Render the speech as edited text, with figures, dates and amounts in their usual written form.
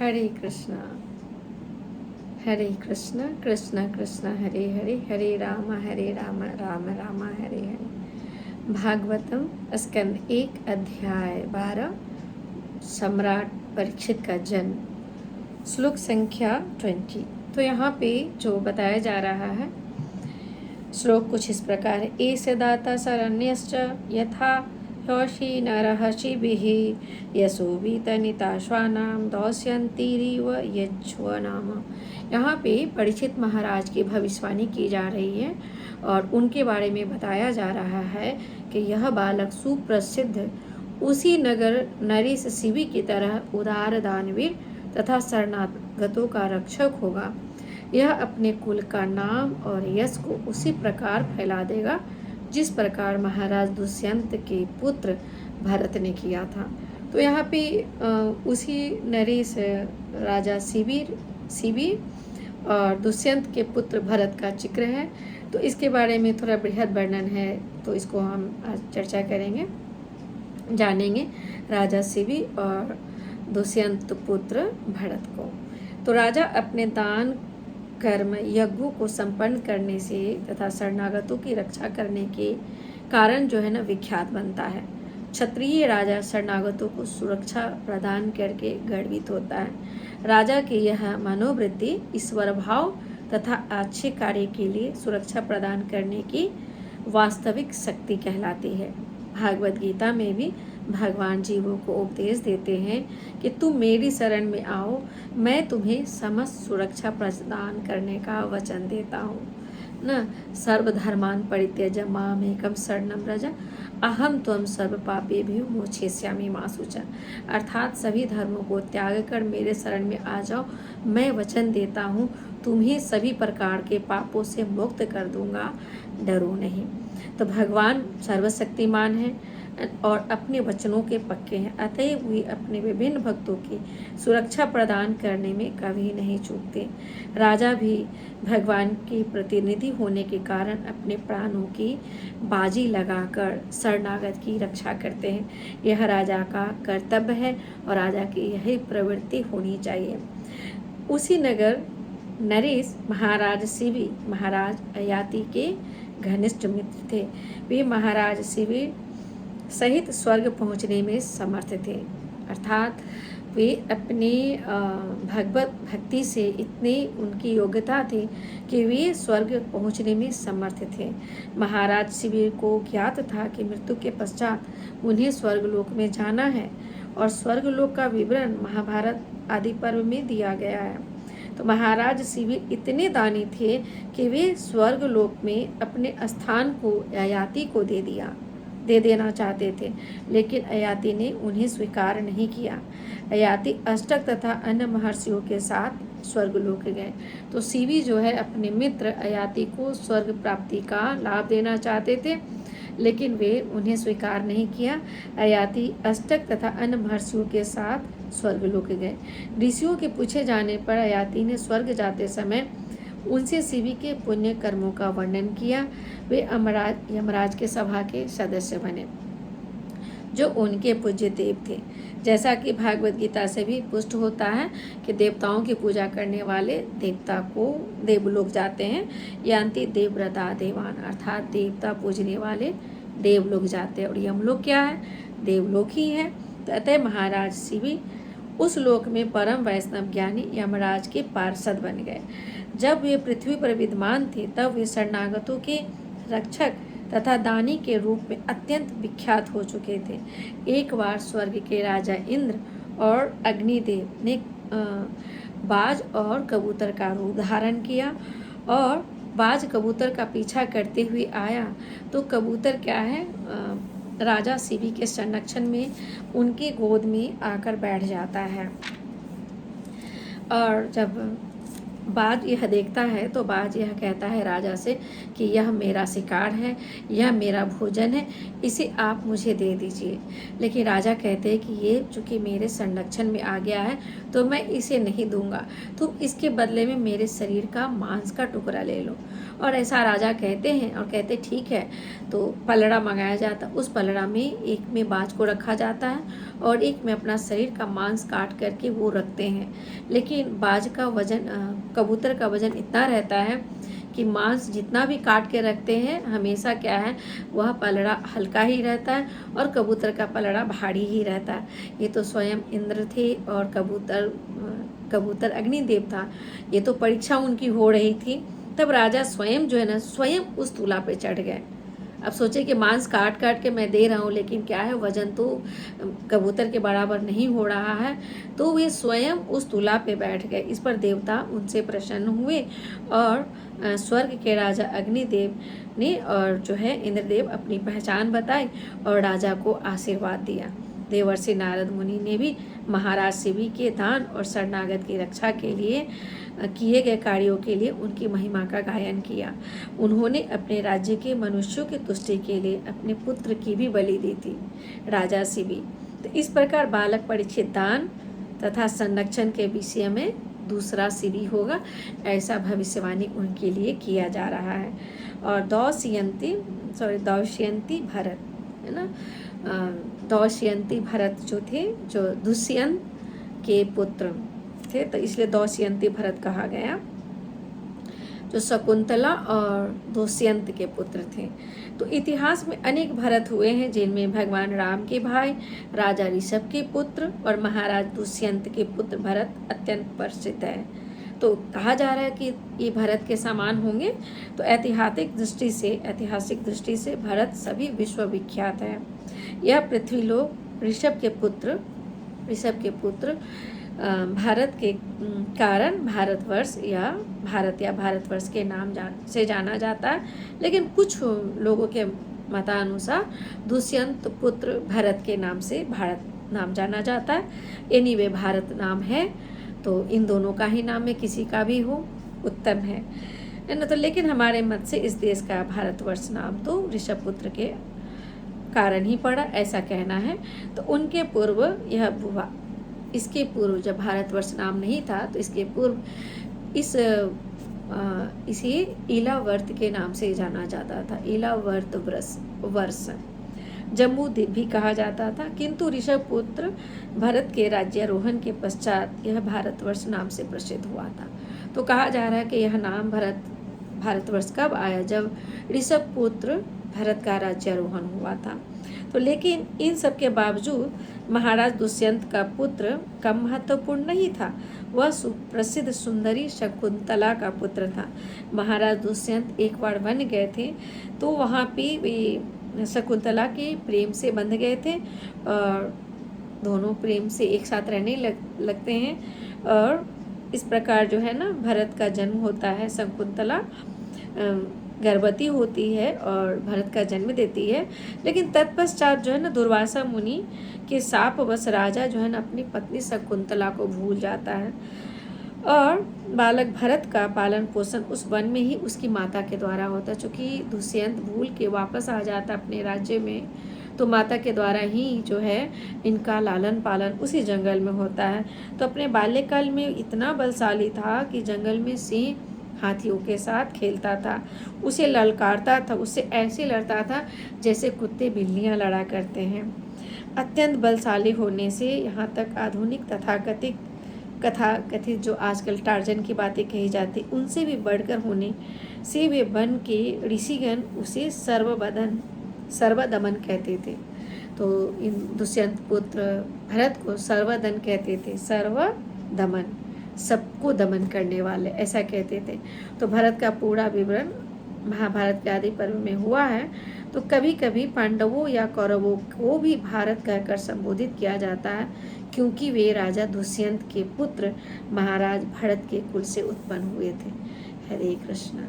हरे कृष्णा कृष्णा कृष्णा हरे हरे, हरे राम राम राम हरे हरे। भागवतम स्कंद 1 अध्याय 12 सम्राट परीक्षित का जन्म। श्लोक संख्या 20। तो यहाँ पे जो बताया जा रहा है श्लोक कुछ इस प्रकार है। एष दाता शरण्यश्च यथा ह्योषि नरहषिभिः यशोवीतनिताश्वानां दौस्यन्तीरिव यज्वनाम। यहाँ पे परीक्षित महाराज की भविष्यवाणी की जा रही है और उनके बारे में बताया जा रहा है कि यह बालक सुप्रसिद्ध उसी नगर नरेश शिवी की तरह उदार दानवीर तथा शरणागतों का रक्षक होगा। यह अपने कुल का नाम और यश को उसी प्रकार फैला देगा जिस प्रकार महाराज दुष्यंत के पुत्र भरत ने किया था। तो यहाँ पे उसी नरेश राजा शिवी और दुष्यंत के पुत्र भरत का जिक्र है। तो इसके बारे में थोड़ा बृहद वर्णन है, तो इसको हम आज चर्चा करेंगे, जानेंगे राजा शिवी और दुष्यंत पुत्र भरत को। तो राजा अपने दान कर्म यज्ञों को संपन्न करने से तथा शरणागतों की रक्षा करने के कारण जो है ना विख्यात बनता है। क्षत्रिय राजा शरणागतों को सुरक्षा प्रदान करके गर्वित होता है। राजा की यह मनोवृत्ति ईश्वर भाव तथा अच्छे कार्य के लिए सुरक्षा प्रदान करने की वास्तविक शक्ति कहलाती है। भागवत गीता में भी भगवान जीवों को उपदेश देते हैं कि तुम मेरी शरण में आओ, मैं तुम्हें समस्त सुरक्षा प्रदान करने का वचन देता हूँ न। सर्वधर्मान परित्यज्य मामेकं शरणं व्रज अहम त्वं सर्व पापेभ्यो मोक्षयिष्यामि मा शुचः। अर्थात सभी धर्मों को त्याग कर मेरे शरण में आ जाओ, मैं वचन देता हूँ तुम्हें सभी प्रकार के पापों से मुक्त कर दूंगा, डरो नहीं। तो भगवान सर्वशक्तिमान है और अपने वचनों के पक्के हैं, अतएव वे अपने विभिन्न भक्तों की सुरक्षा प्रदान करने में कभी नहीं चूकते। राजा भी भगवान के प्रतिनिधि होने के कारण अपने प्राणों की बाजी लगाकर शरणागत की रक्षा करते हैं। यह राजा का कर्तव्य है और राजा की यही प्रवृत्ति होनी चाहिए। उसी नगर नरेश महाराज शिवी महाराज अयाति के घनिष्ठ मित्र थे। वे महाराज शिवी सहित स्वर्ग पहुंचने में समर्थ थे, अर्थात वे अपने भगवत भक्ति से इतने उनकी योग्यता थी कि वे स्वर्ग पहुंचने में समर्थ थे। महाराज शिवी को ज्ञात था कि मृत्यु के पश्चात उन्हें स्वर्गलोक में जाना है और स्वर्गलोक का विवरण महाभारत आदि पर्व में दिया गया है। तो महाराज शिवी इतने दानी थे कि वे स्वर्गलोक में अपने स्थान को अयाति को दे देना चाहते थे, लेकिन अयाति ने उन्हें स्वीकार नहीं किया। अयाति अष्टक तथा अन्य महर्षियों के साथ स्वर्गलोक गए। तो शिवी जो है अपने मित्र अयाति को स्वर्ग प्राप्ति का लाभ देना चाहते थे, लेकिन वे उन्हें स्वीकार नहीं किया। अयाति अष्टक तथा अन्य महर्षियों के साथ स्वर्गलोक गए। ऋषियों के पूछे जाने पर अयाति ने स्वर्ग जाते समय उनसे शिवी के पुण्य कर्मों का वर्णन किया। वे यमराज के सभा के सदस्य बने जो उनके पूज्य देव थे। जैसा कि भागवत गीता से भी पुष्ट होता है कि देवताओं की पूजा करने वाले देवता को देवलोक जाते हैं, यान्ति देवव्रता देवान, अर्थात देवता पूजने वाले देवलोक जाते हैं। और यमलोक क्या है? देवलोक ही है। तो अतः महाराज शिवी उस लोक में परम वैष्णव ज्ञानी यमराज के पार्षद बन गए। जब वे पृथ्वी पर विद्यमान थे तब वे शरणागतों के रक्षक तथा दानी के रूप में अत्यंत विख्यात हो चुके थे। एक बार स्वर्ग के राजा इंद्र और अग्निदेव ने बाज और कबूतर का रूप धारण किया और बाज कबूतर का पीछा करते हुए आया। तो कबूतर क्या है, राजा शिवी के संरक्षण में उनकी गोद में आकर बैठ जाता है। और जब बाज यह देखता है तो बाज यह कहता है राजा से कि यह मेरा शिकार है, यह मेरा भोजन है, इसे आप मुझे दे दीजिए। लेकिन राजा कहते हैं कि ये चूँकि मेरे संरक्षण में आ गया है तो मैं इसे नहीं दूंगा, तुम इसके बदले में मेरे शरीर का मांस का टुकड़ा ले लो। और ऐसा राजा कहते हैं और कहते ठीक है। तो पलड़ा मंगाया जाता, उस पलड़ा में एक में बाज को रखा जाता है और एक में अपना शरीर का मांस काट करके वो रखते हैं। लेकिन बाज का वजन, कबूतर का वजन इतना रहता है कि मांस जितना भी काट के रखते हैं हमेशा क्या है, वह पलड़ा हल्का ही रहता है और कबूतर का पलड़ा भारी ही रहता है। ये तो स्वयं इंद्र थे और कबूतर अग्निदेव था। ये तो परीक्षा उनकी हो रही थी। तब राजा स्वयं जो है ना, स्वयं उस तुला पे चढ़ गए। अब सोचे कि मांस काट काट के मैं दे रहा हूँ, लेकिन क्या है, वजन तो कबूतर के बराबर नहीं हो रहा है। तो वे स्वयं उस तुला पे बैठ गए। इस पर देवता उनसे प्रसन्न हुए और स्वर्ग के राजा अग्निदेव ने और जो है इंद्रदेव अपनी पहचान बताई और राजा को आशीर्वाद दिया। देवर्षि नारद मुनि ने भी महाराज शिवी के दान और शरणागत की रक्षा के लिए किए गए कार्यों के लिए उनकी महिमा का गायन किया। उन्होंने अपने राज्य के मनुष्यों की तुष्टि के लिए अपने पुत्र की भी बलि दी थी, राजा शिवी। तो इस प्रकार बालक परीक्षित दान तथा संरक्षण के विषय में दूसरा शिवी होगा, ऐसा भविष्यवाणी उनके लिए किया जा रहा है। और दौष्यंती भरत है ना, दौष्यंती भरत जो थे, जो दुष्यंत के पुत्र थे, तो इसलिए दौष्यंती भरत कहा गया, जो शकुंतला और दुष्यंत के पुत्र थे। तो इतिहास में अनेक भरत हुए हैं, जिनमें भगवान राम के भाई राजा ऋषभ के पुत्र और महाराज दुष्यंत के पुत्र भरत अत्यंत प्रसिद्ध है। तो कहा जा रहा है कि ये भरत के समान होंगे। तो ऐतिहासिक दृष्टि से भरत सभी विश्वविख्यात है। यह पृथ्वीलोक ऋषभ के पुत्र भारत के कारण भारतवर्ष या भारतवर्ष के नाम से जाना जाता है। लेकिन कुछ लोगों के मतानुसार दुष्यंत पुत्र भरत के नाम से भारत नाम जाना जाता है। एनीवे भारत नाम है, तो इन दोनों का ही नाम है, किसी का भी हो उत्तम है ना। तो लेकिन हमारे मत से इस देश का भारतवर्ष नाम तो ऋषभ पुत्र के कारण ही पड़ा, ऐसा कहना है। तो उनके पूर्व इसके पूर्व जब भारतवर्ष नाम नहीं था, तो इसके पूर्व इसे इलावर्त के नाम से जाना जाता था। इलावर्त वर्ष जम्बू द्वीप भी कहा जाता था। किंतु ऋषभ पुत्र भरत के राज्यारोहण के पश्चात यह भारतवर्ष नाम से प्रसिद्ध हुआ था। तो कहा जा रहा है कि यह नाम भारतवर्ष कब आया, जब ऋषभ पुत्र भरत का राज्यारोहण हुआ था। तो लेकिन इन सब के बावजूद महाराज दुष्यंत का पुत्र कम महत्वपूर्ण नहीं था। वह सुप्रसिद्ध सुंदरी शकुंतला का पुत्र था। महाराज दुष्यंत एक बार वन गए थे, तो वहाँ पे वे शकुंतला के प्रेम से बंध गए थे और दोनों प्रेम से एक साथ रहने लगते हैं। और इस प्रकार जो है ना, भरत का जन्म होता है। शकुंतला गर्भवती होती है और भरत का जन्म देती है। लेकिन तत्पश्चात जो है ना, दुर्वासा मुनि के शापवश राजा जो है ना अपनी पत्नी शकुंतला को भूल जाता है और बालक भरत का पालन पोषण उस वन में ही उसकी माता के द्वारा होता है। चूँकि दुष्यंत भूल के वापस आ जाता अपने राज्य में, तो माता के द्वारा ही जो है इनका लालन पालन उसी जंगल में होता है। तो अपने बाल्यकाल में इतना बलशाली था कि जंगल में सिंह हाथियों के साथ खेलता था, उसे ललकारता था, उससे ऐसे लड़ता था जैसे कुत्ते बिल्लियां लड़ा करते हैं। अत्यंत बलशाली होने से यहाँ तक आधुनिक कथाकथित जो आजकल टार्जन की बातें कही जाती, उनसे भी बढ़कर होने से वे वन के ऋषिगण उसे सर्वदमन कहते थे। तो इन दुष्यंत पुत्र भरत को सर्वदन कहते थे, सर्वदमन, सबको दमन करने वाले, ऐसा कहते थे। तो भरत का पूरा विवरण महाभारत के आदि पर्व में हुआ है। तो कभी कभी पांडवों या कौरवों को भी भारत कहकर संबोधित किया जाता है, क्योंकि वे राजा दुष्यंत के पुत्र महाराज भरत के कुल से उत्पन्न हुए थे। हरे कृष्णा।